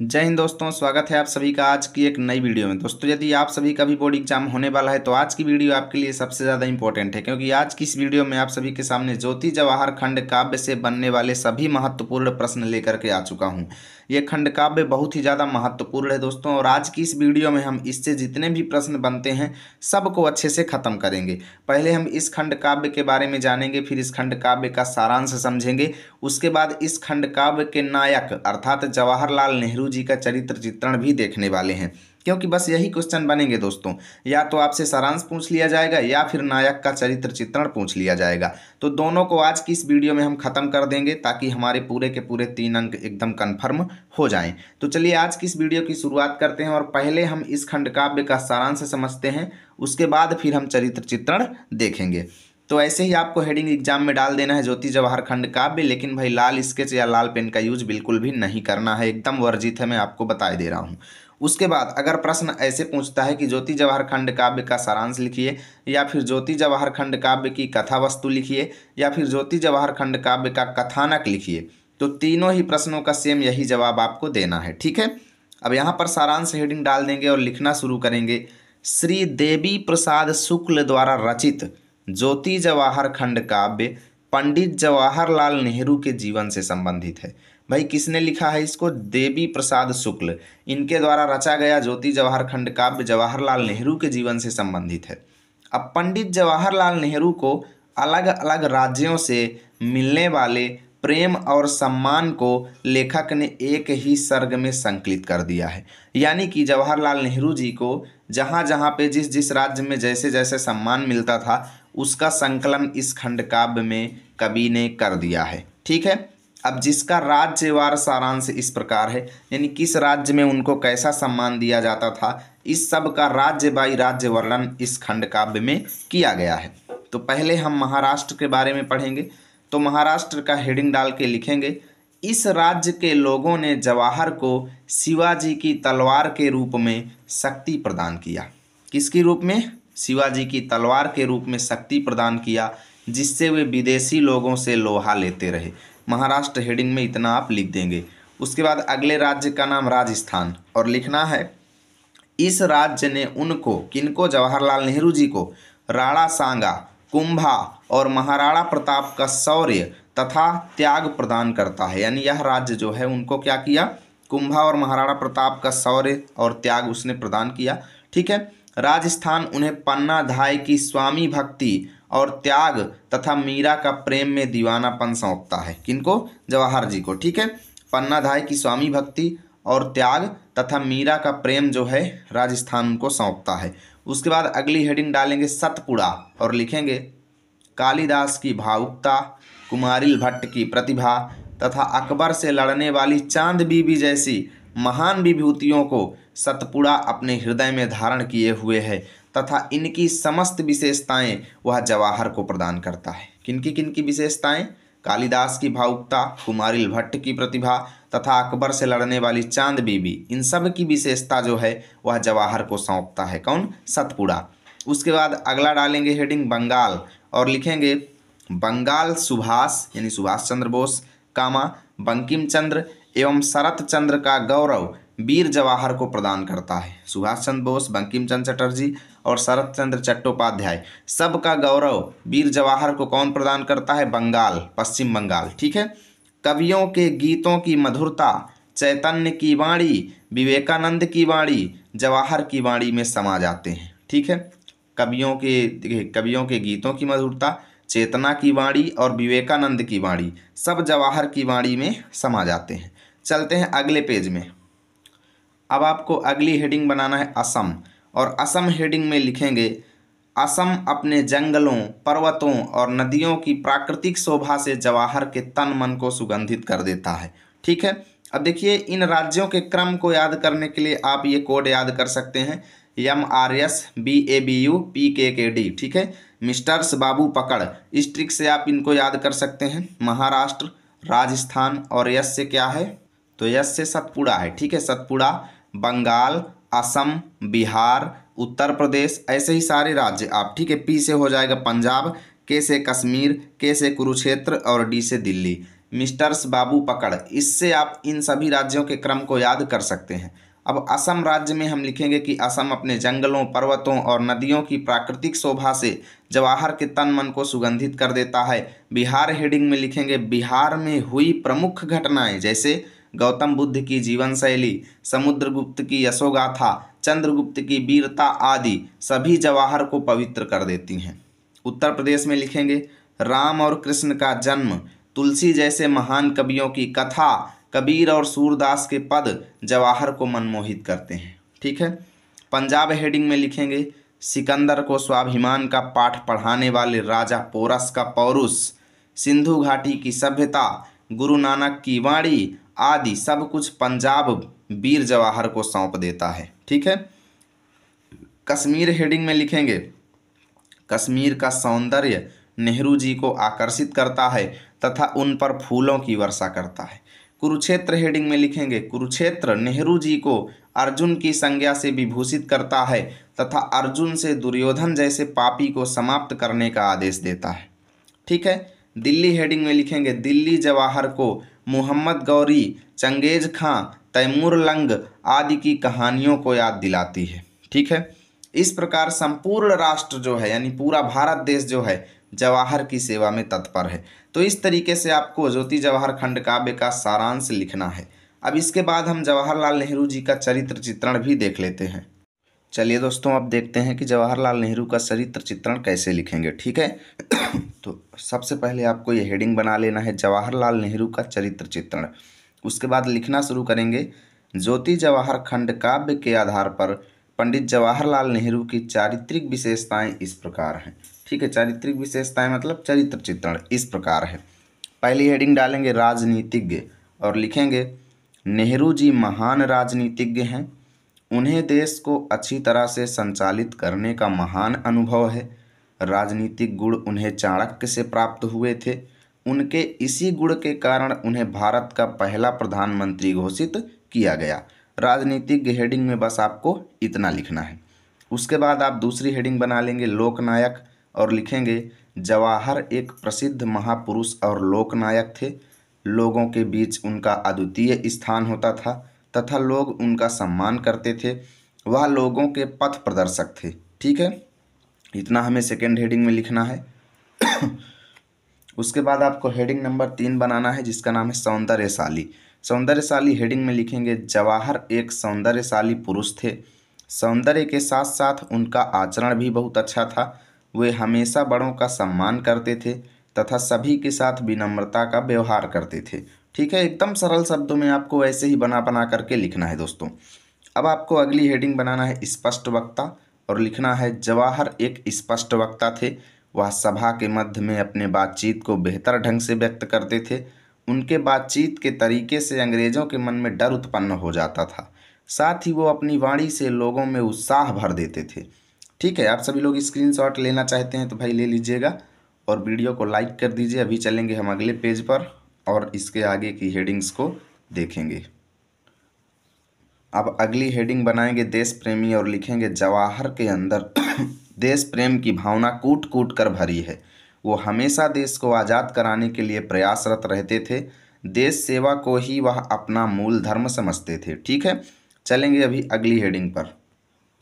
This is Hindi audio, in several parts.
जय हिंद दोस्तों, स्वागत है आप सभी का आज की एक नई वीडियो में। दोस्तों, यदि आप सभी का भी बोर्ड एग्जाम होने वाला है तो आज की वीडियो आपके लिए सबसे ज़्यादा इंपॉर्टेंट है, क्योंकि आज की इस वीडियो में आप सभी के सामने ज्योति जवाहर खंड काव्य से बनने वाले सभी महत्वपूर्ण प्रश्न लेकर के आ चुका हूँ। ये खंड काव्य बहुत ही ज़्यादा महत्वपूर्ण है दोस्तों, और आज की इस वीडियो में हम इससे जितने भी प्रश्न बनते हैं सबको अच्छे से ख़त्म करेंगे। पहले हम इस खंड काव्य के बारे में जानेंगे, फिर इस खंड काव्य का सारांश समझेंगे। उसके बाद इस खंड काव्य के नायक अर्थात जवाहरलाल नेहरू जी का चरित्र चित्रण भी देखने वाले हैं, क्योंकि बस यही क्वेश्चन बनेंगे दोस्तों। या तो आपसे सारांश पूछ लिया जाएगा या फिर नायक का चरित्र चित्रण पूछ लिया जाएगा। तो दोनों को आज की इस वीडियो में हम खत्म कर देंगे ताकि हमारे पूरे के पूरे 3 अंक एकदम कन्फर्म हो जाएं। तो चलिए आज की इस वीडियो की शुरुआत करते हैं, और पहले हम इस खंड काव्य का सारांश समझते हैं, उसके बाद फिर हम चरित्र चित्रण देखेंगे। तो ऐसे ही आपको हेडिंग एग्जाम में डाल देना है ज्योति जवाहर खंड काव्य, लेकिन भाई लाल स्केच या लाल पेन का यूज बिल्कुल भी नहीं करना है, एकदम वर्जित है, मैं आपको बता दे रहा हूँ। उसके बाद अगर प्रश्न ऐसे पूछता है कि ज्योति जवाहर खंड काव्य का सारांश लिखिए, या फिर ज्योति जवाहर खंड काव्य की कथा वस्तु लिखिए, या फिर ज्योति जवाहर खंड काव्य का कथानक लिखिए, तो तीनों ही प्रश्नों का सेम यही जवाब आपको देना है। ठीक है, अब यहाँ पर सारांश हेडिंग डाल देंगे और लिखना शुरू करेंगे। श्री देवी प्रसाद शुक्ल द्वारा रचित ज्योति जवाहर खंड काव्य पंडित जवाहरलाल नेहरू के जीवन से संबंधित है। भाई किसने लिखा है इसको? देवी प्रसाद शुक्ल, इनके द्वारा रचा गया ज्योति जवाहर खंड काव्य जवाहरलाल नेहरू के जीवन से संबंधित है। अब पंडित जवाहरलाल नेहरू को अलग अलग राज्यों से मिलने वाले प्रेम और सम्मान को लेखक ने एक ही सर्ग में संकलित कर दिया है। यानी कि जवाहरलाल नेहरू जी को जहाँ जहाँ पे जिस जिस राज्य में जैसे जैसे सम्मान मिलता था उसका संकलन इस खंड काव्य में कवि ने कर दिया है। ठीक है, अब जिसका राज्यवार सारांश इस प्रकार है, यानी किस राज्य में उनको कैसा सम्मान दिया जाता था, इस सब का राज्य बाई राज्य वर्णन इस खंड काव्य में किया गया है। तो पहले हम महाराष्ट्र के बारे में पढ़ेंगे। तो महाराष्ट्र का हेडिंग डाल के लिखेंगे, इस राज्य के लोगों ने जवाहर को शिवाजी की तलवार के रूप में शक्ति प्रदान किया। किसके रूप में? शिवाजी की तलवार के रूप में शक्ति प्रदान किया, जिससे वे विदेशी लोगों से लोहा लेते रहे। महाराष्ट्र हेडिंग में इतना आप लिख देंगे। उसके बाद अगले राज्य का नाम राजस्थान, और लिखना है इस राज्य ने उनको, किनको? जवाहरलाल नेहरू जी को राणा सांगा, कुंभा और महाराणा प्रताप का शौर्य तथा त्याग प्रदान करता है। यानी यह राज्य जो है उनको क्या किया? कुंभा और महाराणा प्रताप का शौर्य और त्याग उसने प्रदान किया। ठीक है, राजस्थान उन्हें पन्ना धाय की स्वामी भक्ति और त्याग तथा मीरा का प्रेम में दीवानापन सौंपता है। किनको? जवाहर जी को। ठीक है, पन्ना धाय की स्वामी भक्ति और त्याग तथा मीरा का प्रेम जो है राजस्थान उनको सौंपता है। उसके बाद अगली हेडिंग डालेंगे सतपुड़ा, और लिखेंगे कालिदास की भावुकता, कुमारिल भट्ट की प्रतिभा तथा अकबर से लड़ने वाली चांद बीबी जैसी महान विभूतियों को सतपुड़ा अपने हृदय में धारण किए हुए है तथा इनकी समस्त विशेषताएं वह जवाहर को प्रदान करता है। किनकी विशेषताएं? कालिदास की भावुकता, कुमारिल भट्ट की प्रतिभा तथा अकबर से लड़ने वाली चांद बीबी, इन सब की विशेषता जो है वह जवाहर को सौंपता है। कौन? सतपुड़ा। उसके बाद अगला डालेंगे हेडिंग बंगाल, और लिखेंगे बंगाल सुभाष यानी सुभाष चंद्र बोस कामा बंकिम चंद्र एवं शरत चंद्र का गौरव वीर जवाहर को प्रदान करता है। सुभाष चंद्र बोस, बंकिम चंद्र चटर्जी और शरत चंद्र चट्टोपाध्याय, सबका गौरव वीर जवाहर को कौन प्रदान करता है? बंगाल, पश्चिम बंगाल। ठीक है, कवियों के गीतों की मधुरता, चैतन्य की वाणी, विवेकानंद की वाणी जवाहर की वाणी में समा जाते हैं। ठीक है, कवियों के गीतों की मधुरता, चेतना की वाणी और विवेकानंद की वाणी सब जवाहर की वाणी में समा जाते हैं। चलते हैं अगले पेज में। अब आपको अगली हेडिंग बनाना है असम, और असम हेडिंग में लिखेंगे असम अपने जंगलों, पर्वतों और नदियों की प्राकृतिक शोभा से जवाहर के तन मन को सुगंधित कर देता है। ठीक है, अब देखिए इन राज्यों के क्रम को याद करने के लिए आप ये कोड याद कर सकते हैं, MRS BABU PKKD। ठीक है, मिस्टर्स बाबू पकड़, इस ट्रिक से आप इनको याद कर सकते हैं। महाराष्ट्र, राजस्थान और यस से क्या है? तो यस से सतपुड़ा है। ठीक है, सतपुड़ा, बंगाल, असम, बिहार, उत्तर प्रदेश, ऐसे ही सारे राज्य आप। ठीक है, पी से हो जाएगा पंजाब, के से कश्मीर, के से कुरुक्षेत्र और डी से दिल्ली। मिस्टर्स बाबू पकड़, इससे आप इन सभी राज्यों के क्रम को याद कर सकते हैं। अब असम राज्य में हम लिखेंगे कि असम अपने जंगलों, पर्वतों और नदियों की प्राकृतिक शोभा से जवाहर के तन मन को सुगंधित कर देता है। बिहार हेडिंग में लिखेंगे बिहार में हुई प्रमुख घटनाएं जैसे गौतम बुद्ध की जीवन शैली, समुद्रगुप्त की यशोगाथा, चंद्रगुप्त की वीरता आदि सभी जवाहर को पवित्र कर देती हैं। उत्तर प्रदेश में लिखेंगे राम और कृष्ण का जन्म, तुलसी जैसे महान कवियों की कथा, कबीर और सूरदास के पद जवाहर को मनमोहित करते हैं। ठीक है। पंजाब हेडिंग में लिखेंगे सिकंदर को स्वाभिमान का पाठ पढ़ाने वाले राजा पोरस का पौरुष, सिंधु घाटी की सभ्यता, गुरु नानक की वाणी आदि सब कुछ पंजाब वीर जवाहर को सौंप देता है। ठीक है। कश्मीर हेडिंग में लिखेंगे कश्मीर का सौंदर्य नेहरू जी को आकर्षित करता है तथा उन पर फूलों की वर्षा करता है। कुरुक्षेत्र हेडिंग में लिखेंगे कुरुक्षेत्र नेहरू जी को अर्जुन की संज्ञा से विभूषित करता है तथा अर्जुन से दुर्योधन जैसे पापी को समाप्त करने का आदेश देता है। ठीक है। दिल्ली हेडिंग में लिखेंगे दिल्ली जवाहर को मोहम्मद गौरी, चंगेज खां, तैमूर लंग आदि की कहानियों को याद दिलाती है। ठीक है। इस प्रकार संपूर्ण राष्ट्र जो है यानी पूरा भारत देश जो है जवाहर की सेवा में तत्पर है। तो इस तरीके से आपको ज्योति जवाहर खंड काव्य का सारांश लिखना है। अब इसके बाद हम जवाहरलाल नेहरू जी का चरित्र चित्रण भी देख लेते हैं। चलिए दोस्तों, अब देखते हैं कि जवाहरलाल नेहरू का चरित्र चित्रण कैसे लिखेंगे। ठीक है। तो सबसे पहले आपको ये हेडिंग बना लेना है जवाहरलाल नेहरू का चरित्र चित्रण। उसके बाद लिखना शुरू करेंगे ज्योति जवाहर खंड काव्य के आधार पर पंडित जवाहरलाल नेहरू की चारित्रिक विशेषताएं इस प्रकार हैं। ठीक है। चारित्रिक विशेषताएं मतलब चरित्र चित्रण इस प्रकार है। पहली हेडिंग डालेंगे राजनीतिज्ञ और लिखेंगे नेहरू जी महान राजनीतिज्ञ हैं। उन्हें देश को अच्छी तरह से संचालित करने का महान अनुभव है। राजनीतिक गुण उन्हें चाणक्य से प्राप्त हुए थे। उनके इसी गुण के कारण उन्हें भारत का पहला प्रधानमंत्री घोषित किया गया। राजनीतिक हेडिंग में बस आपको इतना लिखना है। उसके बाद आप दूसरी हेडिंग बना लेंगे लोकनायक और लिखेंगे जवाहर एक प्रसिद्ध महापुरुष और लोकनायक थे। लोगों के बीच उनका अद्वितीय स्थान होता था तथा लोग उनका सम्मान करते थे। वह लोगों के पथ प्रदर्शक थे। ठीक है। इतना हमें सेकेंड हेडिंग में लिखना है। उसके बाद आपको हेडिंग नंबर 3 बनाना है जिसका नाम है सौंदर्यशाली। सौंदर्यशाली हेडिंग में लिखेंगे जवाहर एक सौंदर्यशाली पुरुष थे। सौंदर्य के साथ साथ उनका आचरण भी बहुत अच्छा था। वे हमेशा बड़ों का सम्मान करते थे तथा सभी के साथ विनम्रता का व्यवहार करते थे। ठीक है। एकदम सरल शब्दों में आपको ऐसे ही बना बना करके लिखना है दोस्तों। अब आपको अगली हेडिंग बनाना है स्पष्ट वक्ता और लिखना है जवाहर एक स्पष्ट वक्ता थे। वह सभा के मध्य में अपने बातचीत को बेहतर ढंग से व्यक्त करते थे। उनके बातचीत के तरीके से अंग्रेजों के मन में डर उत्पन्न हो जाता था। साथ ही वो अपनी वाणी से लोगों में उत्साह भर देते थे। ठीक है। आप सभी लोग स्क्रीनशॉट लेना चाहते हैं तो भाई ले लीजिएगा और वीडियो को लाइक कर दीजिए। अभी चलेंगे हम अगले पेज पर और इसके आगे की हेडिंग्स को देखेंगे। अब अगली हेडिंग बनाएंगे देश प्रेमी और लिखेंगे जवाहर के अंदर देश प्रेम की भावना कूट कूट कर भरी है। वो हमेशा देश को आज़ाद कराने के लिए प्रयासरत रहते थे। देश सेवा को ही वह अपना मूल धर्म समझते थे। ठीक है। चलेंगे अभी अगली हेडिंग पर।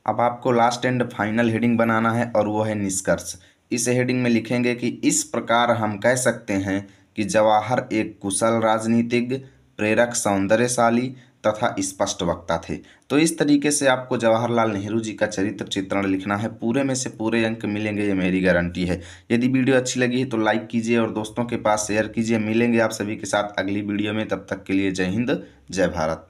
अब आपको लास्ट एंड फाइनल हेडिंग बनाना है और वो है निष्कर्ष। इस हेडिंग में लिखेंगे कि इस प्रकार हम कह सकते हैं कि जवाहर एक कुशल राजनीतिज्ञ, प्रेरक, सौंदर्यशाली तथा स्पष्ट वक्ता थे। तो इस तरीके से आपको जवाहरलाल नेहरू जी का चरित्र चित्रण लिखना है। पूरे में से पूरे अंक मिलेंगे, ये मेरी गारंटी है। यदि वीडियो अच्छी लगी है तो लाइक कीजिए और दोस्तों के पास शेयर कीजिए। मिलेंगे आप सभी के साथ अगली वीडियो में। तब तक के लिए जय हिंद, जय भारत।